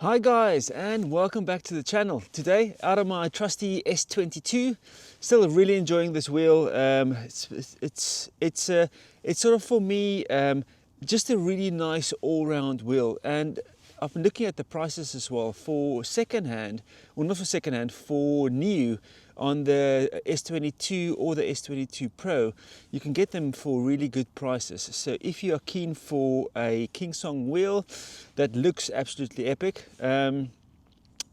Hi guys, and welcome back to the channel. Today out of my trusty S22. Still really enjoying this wheel. It's sort of for me just a really nice all-round wheel, and I've been looking at the prices as well for second-hand, or not for second-hand, for new on the S22 or the S22 Pro. You can get them for really good prices. So if you are keen for a Kingsong wheel that looks absolutely epic, and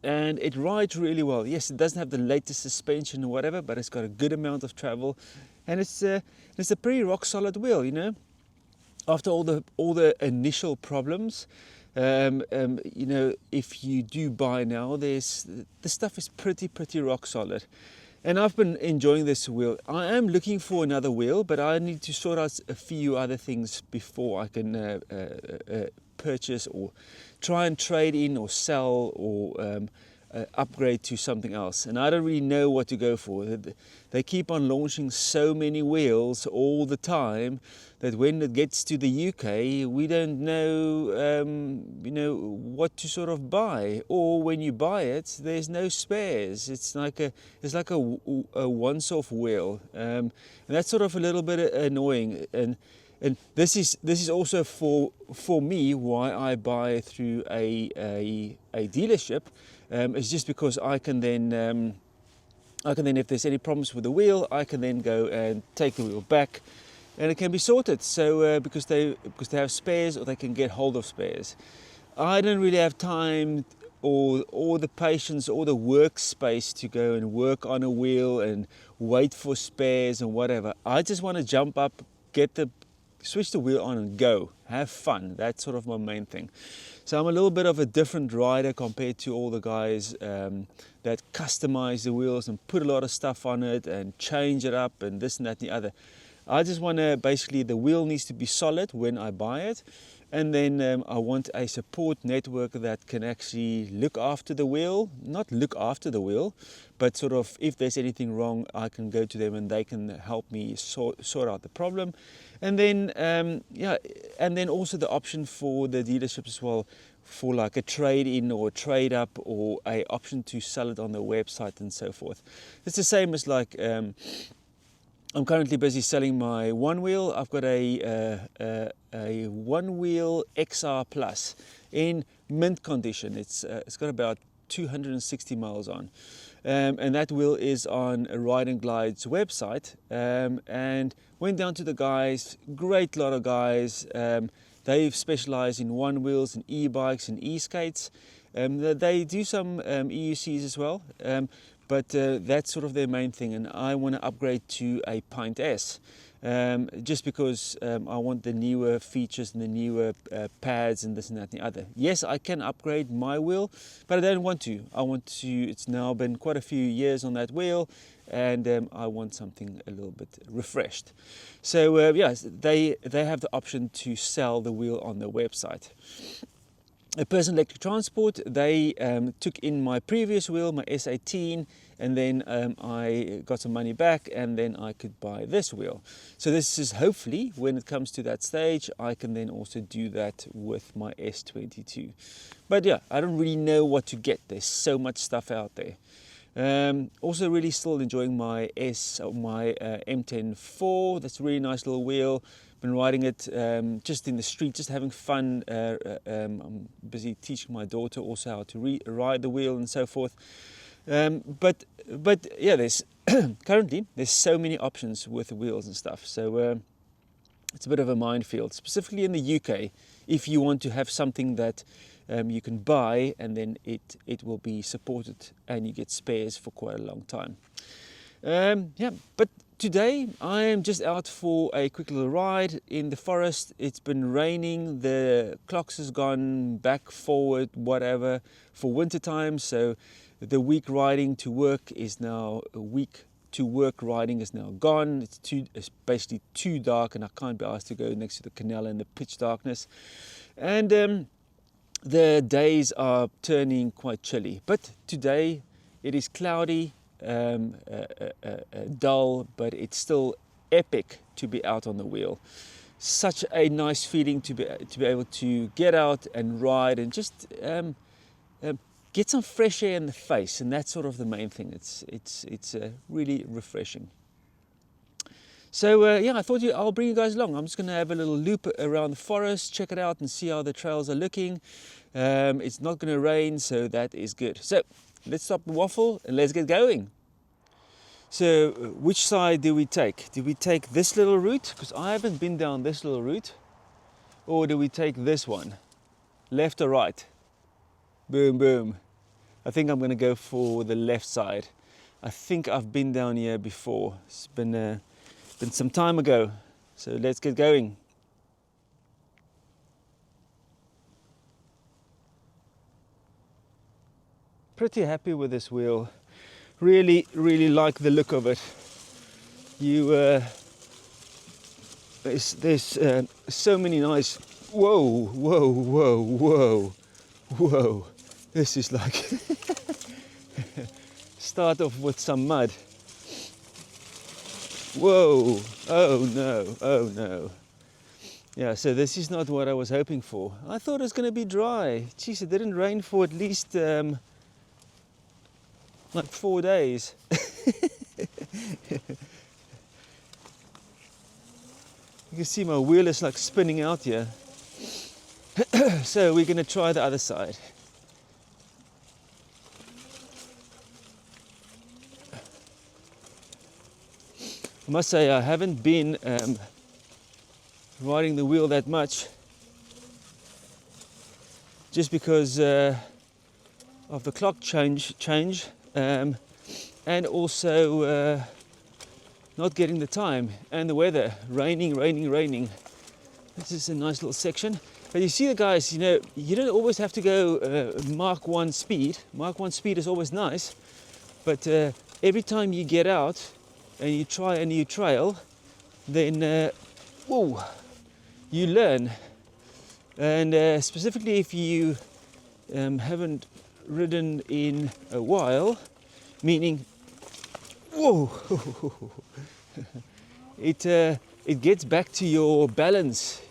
it rides really well. Yes, it doesn't have the latest suspension or whatever, but it's got a good amount of travel, and it's a pretty rock solid wheel, you know. After all the initial problems, you know, if you do buy now, the stuff is pretty rock solid, and I've been enjoying this wheel. I am looking for another wheel, but I need to sort out a few other things before I can purchase or try and trade in or sell or upgrade to something else. And I don't really know what to go for. They keep on launching so many wheels all the time that when it gets to the UK, we don't know, you know, what to sort of buy. Or when you buy it, there's no spares. It's like a once-off wheel, and that's sort of a little bit annoying. And this is also for me why I buy through a dealership. It's just because I can then if there's any problems with the wheel, I can then go and take the wheel back, and it can be sorted. So because they have spares, or they can get hold of spares. I don't really have time or the patience or the workspace to go and work on a wheel and wait for spares and whatever. I just want to jump up, switch the wheel on and go, have fun. That's sort of my main thing. So I'm a little bit of a different rider compared to all the guys that customize the wheels and put a lot of stuff on it and change it up and this and that and the other. I just want to, basically, the wheel needs to be solid when I buy it, and then I want a support network that can actually look after the wheel, not look after the wheel, but sort of, if there's anything wrong, I can go to them and they can help me sort out the problem. And then yeah, and then also the option for the dealerships as well, for like a trade-in or a trade-up, or a option to sell it on the website and so forth. It's the same as like I'm currently busy selling my one wheel. I've got a one wheel XR Plus in mint condition. It's got about 260 miles on, and that wheel is on a Ride and Glide's website, and went down to the guys. Great lot of guys. They've specialized in one wheels and e-bikes and e-skates. They do some EUCs as well, but that's sort of their main thing, and I want to upgrade to a Pint S, just because I want the newer features and the newer pads and this and that and the other. Yes, I can upgrade my wheel, but I don't want to. I want to. It's now been quite a few years on that wheel, and I want something a little bit refreshed. So yes, they have the option to sell the wheel on their website. A Person Electric Transport, they took in my previous wheel, my S18, and then I got some money back, and then I could buy this wheel. So this is, hopefully, when it comes to that stage, I can then also do that with my S22. But yeah, I don't really know what to get. There's so much stuff out there. Also really still enjoying my M10-4. That's a really nice little wheel. Been riding it just in the street, just having fun. I'm busy teaching my daughter also how to ride the wheel and so forth. But yeah, there's currently there's so many options with the wheels and stuff. So it's a bit of a minefield, specifically in the UK. If you want to have something that you can buy, and then it will be supported, and you get spares for quite a long time. Yeah, but today I am just out for a quick little ride in the forest. It's been raining, the clocks has gone back, forward, whatever, for winter time. So the week riding to work is now riding is now gone. It's basically too dark, and I can't be asked to go next to the canal in the pitch darkness. And the days are turning quite chilly. But today it is cloudy, dull, but it's still epic to be out on the wheel. Such a nice feeling to be able to get out and ride and just get some fresh air in the face, and that's sort of the main thing. It's really refreshing. So yeah, I thought I'll bring you guys along. I'm just going to have a little loop around the forest, check it out and see how the trails are looking. It's not going to rain, so that is good. So let's stop the waffle and let's get going. So which side do we take? Do we take this little route? Because I haven't been down this little route. Or do we take this one? Left or right? Boom, boom. I think I'm going to go for the left side. I think I've been down here before. It's been some time ago. So let's get going. Pretty happy with this wheel. Really like the look of it. There's so many nice. Whoa! This is like start off with some mud. Whoa! Oh no! Yeah, so this is not what I was hoping for. I thought it was going to be dry. Jeez, it didn't rain for at least like 4 days. You can see my wheel is like spinning out here. So we're going to try the other side. I must say I haven't been riding the wheel that much, just because of the clock change. And also not getting the time and the weather, raining. This is a nice little section. But you see the guys, you know, you don't always have to go Mach 1 speed. Mach 1 speed is always nice, but every time you get out and you try a new trail, then you learn. And specifically if you haven't ridden in a while, meaning it gets back to your balance.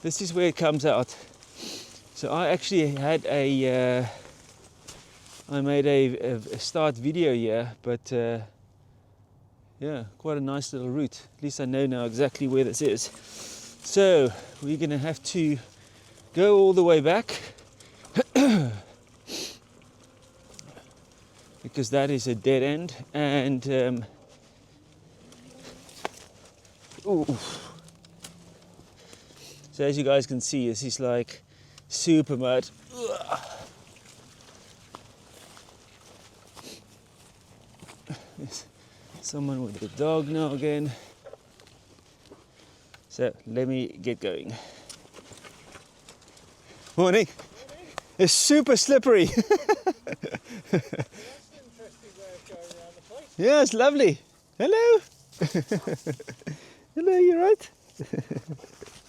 This is where it comes out. So I actually had I made a start video here, but yeah, quite a nice little route. At least I know now exactly where this is. So we're gonna have to go all the way back because that is a dead end, and so as you guys can see, this is like super mud. There's someone with the dog now again. So let me get going. Morning. It's super slippery. That's an interesting way of going around the place. Yeah, it's lovely. Hello. Hello, you right?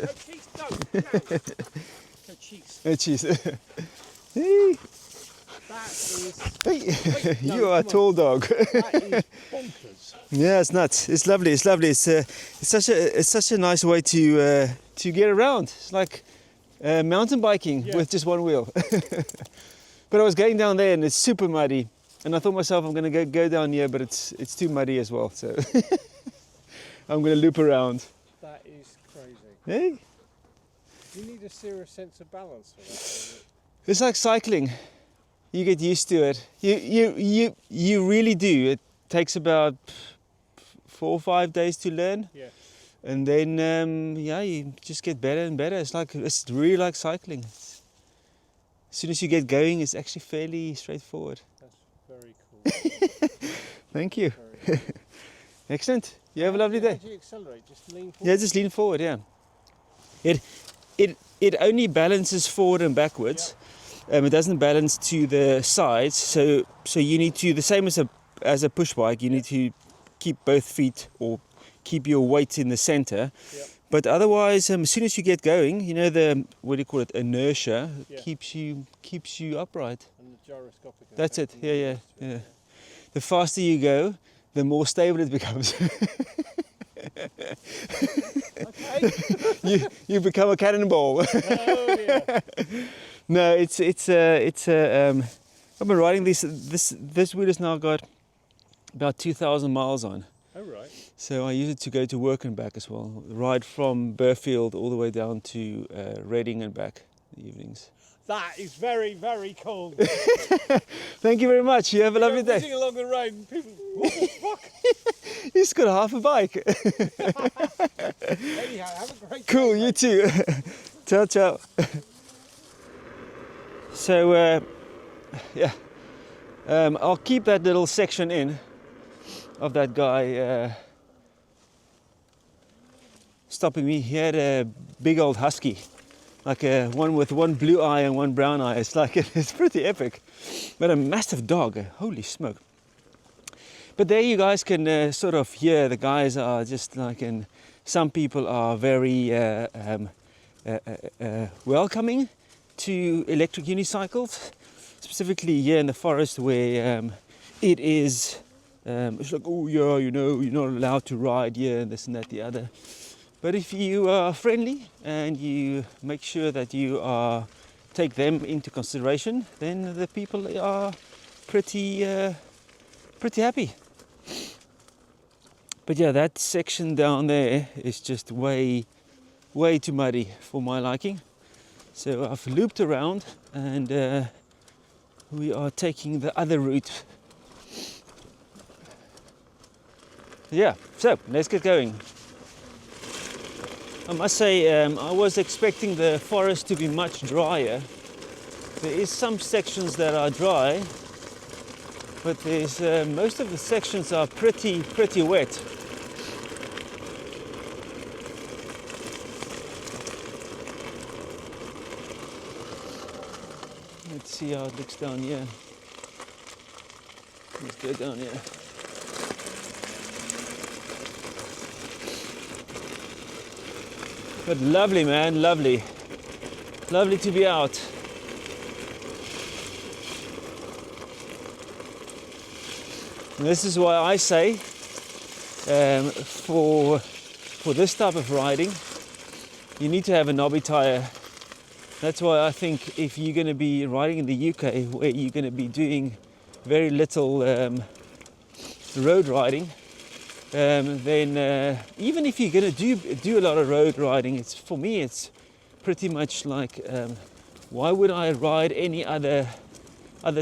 No cheeks, no. No cheeks. Oh, cheese. Hey. That is... Hey. No, You are a tall dog. That is bonkers. Yeah, it's nuts. It's lovely. It's lovely. It's such a nice way to get around. It's like mountain biking with just one wheel. But I was going down there and it's super muddy, and I thought myself I'm going to go down here, but it's too muddy as well. So I'm going to loop around. That is crazy. Hey, You need a serious sense of balance for that. it's like cycling. You get used to it. You really do. It takes about 4 or 5 days to learn. Yeah. And then, yeah, you just get better and better. It's really like cycling. As soon as you get going, it's actually fairly straightforward. That's very cool. Thank you. Very cool. Excellent. You have a lovely day. How do you accelerate? Just lean forward? Yeah, just lean forward, yeah. It only balances forward and backwards. It doesn't balance to the sides. So you need to, the same as a push bike, you need to keep both feet or keep your weight in the center. Yep. But otherwise, as soon as you get going, you know, the, what do you call it, inertia keeps you upright. And the gyroscopic. That's it. effect Yeah. The faster you go, the more stable it becomes. Okay. you become a cannonball. Oh dear. No, it's I've been riding this wheel has now got about 2,000 miles on. Oh right. So I use it to go to work and back as well. Ride from Burfield all the way down to Reading and back in the evenings. That is very, very cool. Thank you very much. You have a lovely day. Whizzing along the road and people, what the fuck? He's got half a bike. Anyhow, have a great Cool, day, you mate. too. Ciao, ciao. So, yeah, I'll keep that little section in of that guy stopping me. He had a big old husky, like one with one blue eye and one brown eye. It's like, it's pretty epic, but a massive dog. Holy smoke. But there you guys can sort of hear the guys are just like, and some people are very welcoming to electric unicycles, specifically here in the forest where it is, it's like, oh yeah, you know, you're not allowed to ride here and this and that, the other. But if you are friendly and you make sure that you take them into consideration, then the people are pretty happy. But yeah, that section down there is just way too muddy for my liking. So I've looped around and we are taking the other route. Yeah, so let's get going. I must say, I was expecting the forest to be much drier. There is some sections that are dry, but there's most of the sections are pretty wet. Let's see how it looks down here. Let's go down here. But lovely, man, lovely. Lovely to be out. And this is why I say, for this type of riding, you need to have a knobby tyre. That's why I think if you're going to be riding in the UK, where you're going to be doing very little road riding, then even if you're going to do a lot of road riding, for me it's pretty much like, why would I ride any other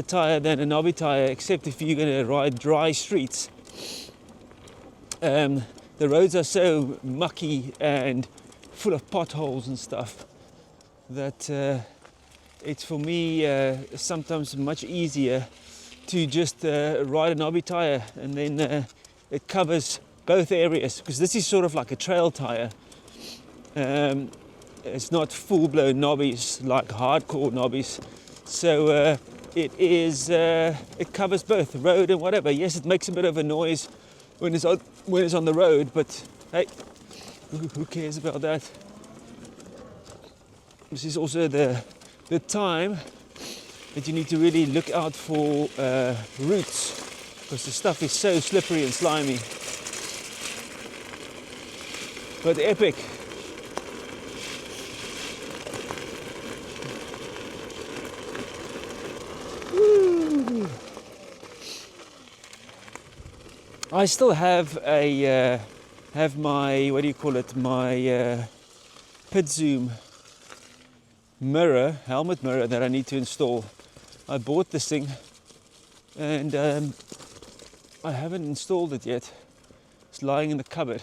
tyre than a knobby tyre, except if you're going to ride dry streets. The roads are so mucky and full of potholes and stuff that it's for me sometimes much easier to just ride a knobby tyre, and then it covers both areas, because this is sort of like a trail tyre. It's not full-blown knobbies like hardcore knobbies, so it covers both road and whatever. Yes, it makes a bit of a noise when it's on the road, but hey, who cares about that? This is also the time that you need to really look out for roots, because the stuff is so slippery and slimy. But epic. Woo. I still have my, what do you call it, my pit zoom mirror, helmet mirror that I need to install. I bought this thing and I haven't installed it yet. It's lying in the cupboard.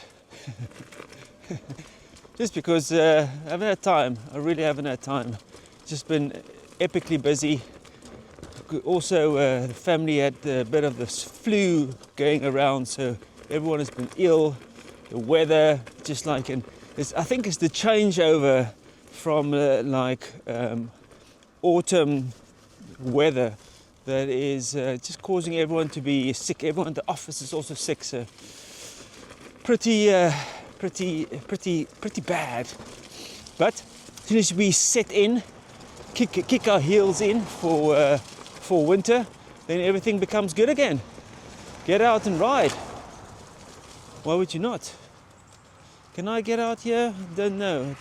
Just because I haven't had time. I really haven't had time. Just been epically busy. Also, the family had a bit of this flu going around, so everyone has been ill. The weather, just like, I think it's the changeover from autumn weather that is just causing everyone to be sick. Everyone in the office is also sick, so pretty bad. But as soon as we set in, kick our heels in for winter, then everything becomes good again. Get out and ride. Why would you not? Can I get out here? Don't know.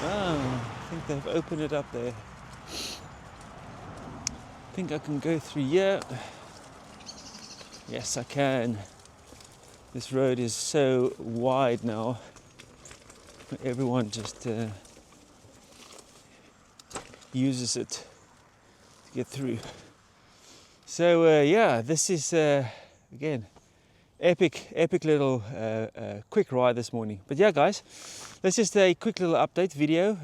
Ah, I think they've opened it up there. I think I can go through here. Yes, I can. This road is so wide now. Everyone just uses it to get through. So yeah, this is again epic little quick ride this morning. But yeah, guys, that's just a quick little update video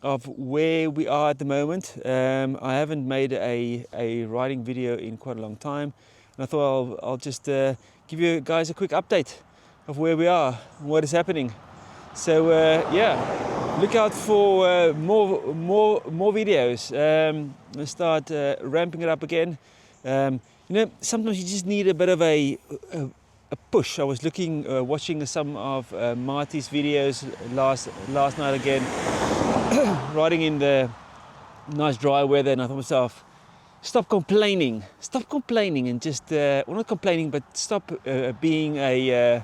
of where we are at the moment. I haven't made a riding video in quite a long time, and I thought I'll just give you guys a quick update of where we are and what is happening. So yeah, look out for more videos. We'll start ramping it up again. You know, sometimes you just need a bit of a push. I was watching some of Marty's videos last night again, riding in the nice dry weather, and I thought to myself, stop complaining, and just well, not complaining, but stop being a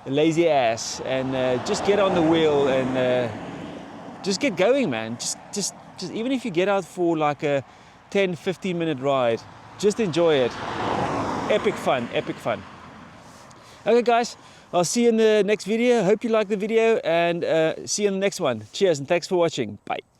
lazy ass, and just get on the wheel and just get going, man. Just even if you get out for like a 10-15 minute ride, just enjoy it. Epic fun. Okay guys, I'll see you in the next video. Hope you like the video, and see you in the next one. Cheers and thanks for watching. Bye.